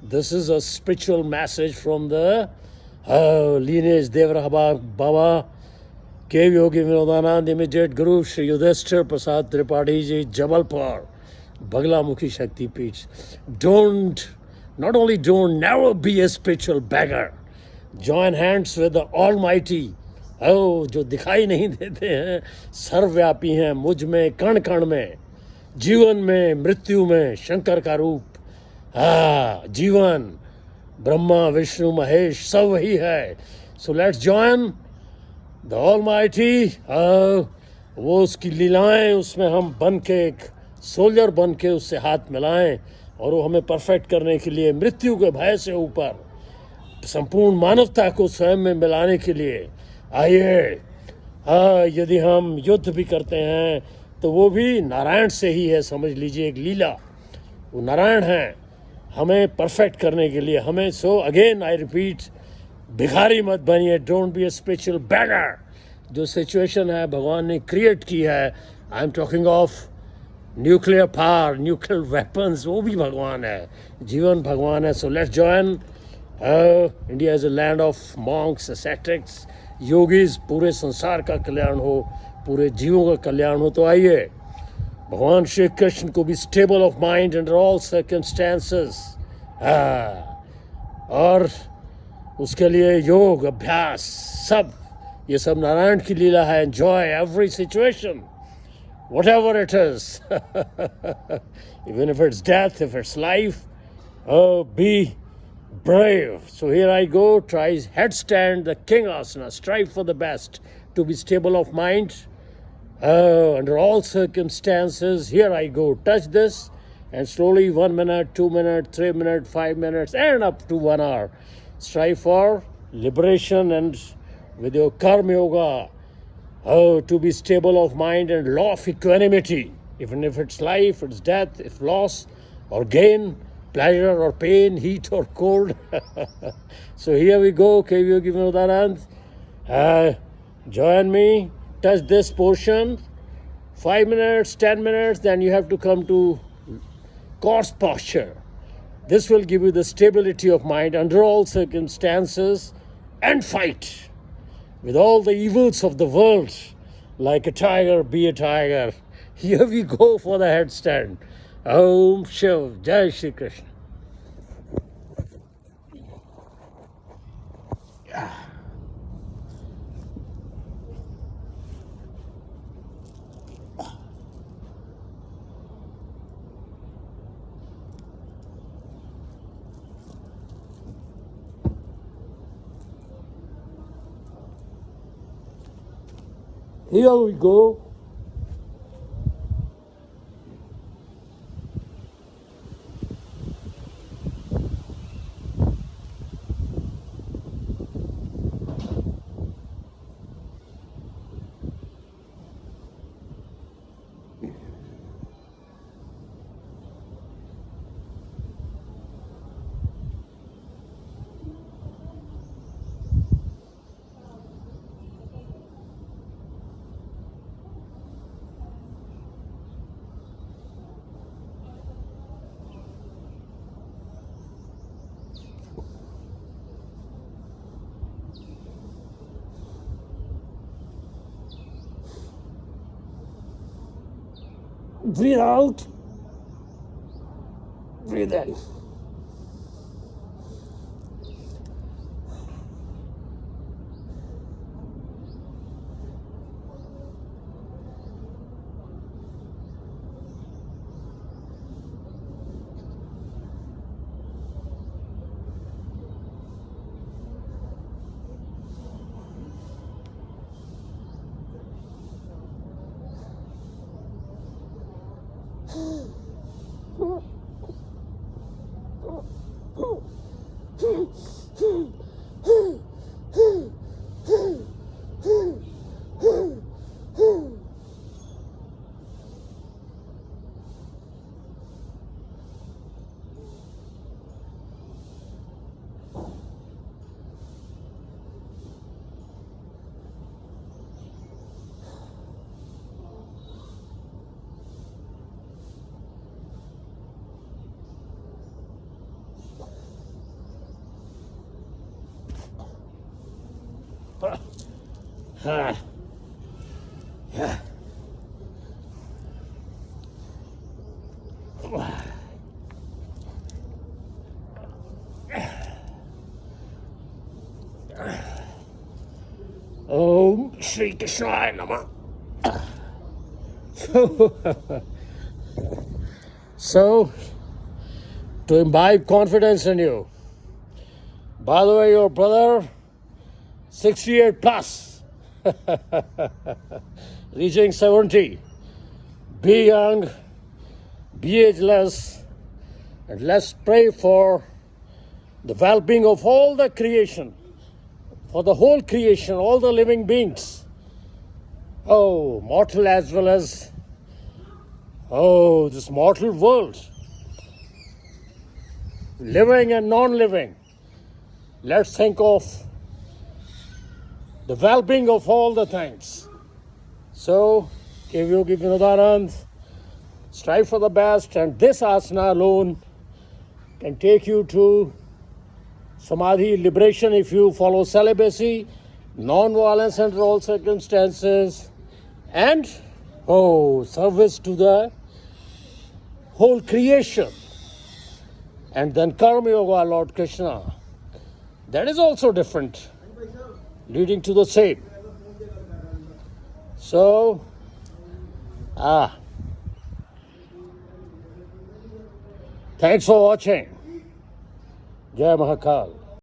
This is a spiritual message from the lineage Devrahaba Baba, Cave Yogi Vinodanand, immediate Guru Shri Yudhishthir Prasad Tripathi Ji, Jabalpur, Baglamukhi Shakti Peach. Not only don't, never be a spiritual beggar. Join hands with the Almighty. जो दिखाई नहीं देते हैं, सर्वव्यापी हैं, मुझ में, कण कण में, जीवन में, मृत्यु में, शंकर का रूप. जीवन, ब्रह्मा, विष्णु, महेश, सब वही है. So let's join the almighty. वो उसकी लीलाएं, उसमें हम बन के एक सोल्जर बन के उससे हाथ मिलाएं और वो हमें परफेक्ट करने के लिए, मृत्यु के भय से ऊपर संपूर्ण मानवता को स्वयं में मिलाने के लिए आइए. यदि हम युद्ध भी करते हैं तो वो भी नारायण से ही है, समझ लीजिए. एक लीला, वो नारायण हैं हमें परफेक्ट करने के लिए. हमें सो अगेन आई रिपीट, भिखारी मत बनिए. Don't be a spiritual beggar. जो सिचुएशन है भगवान ने क्रिएट की है, I am talking of nuclear power, nuclear weapons, वो भी भगवान है. जीवन भगवान है. So let's join. India is a land of monks, ascetics, yogis. पूरे संसार का कल्याण हो, पूरे जीवों का कल्याण हो. तो आइए, भगवान श्री कृष्ण को भी stable of mind under all circumstances, और उसके लिए योग अभ्यास, सब ये सब नारायण की लीला है. Enjoy every situation, whatever it is. Even if it's death, if it's life, be brave. So here I go. Try headstand, the king asana. Strive for the best, to be stable of mind under all circumstances. Here I go. Touch this, and slowly 1 minute, 2 minutes, 3 minutes, 5 minutes, and up to 1 hour. Strive for liberation, and with your karma yoga, to be stable of mind and law of equanimity. Even if it's life, it's death, if loss or gain, pleasure or pain, heat or cold. So here we go. Cave Yogi Vinodanand. Join me. Touch this portion. 5 minutes, 10 minutes, then you have to come to corpse posture. This will give you the stability of mind under all circumstances, and fight with all the evils of the world. Like a tiger, be a tiger. Here we go for the headstand. Om Shiv, Jai Shri Krishna. Here we go. Breathe out. Breathe in. Ah. Om Shri Krishna Namah. So, to imbibe confidence in you. By the way, your brother, 68 plus, reaching 70. Be young, be ageless, and let's pray for the well-being of all the creation, for the whole creation, all the living beings. Oh, mortal as well as, this mortal world, living and non-living. Let's think of the well-being of all the things. So, Yogi Vinodanand, strive for the best, and this asana alone can take you to samadhi, liberation if you follow celibacy, non-violence under all circumstances, and service to the whole creation. And then Karma Yoga, Lord Krishna. That is also different, leading to the same. So, thanks for watching. Jai Mahakal.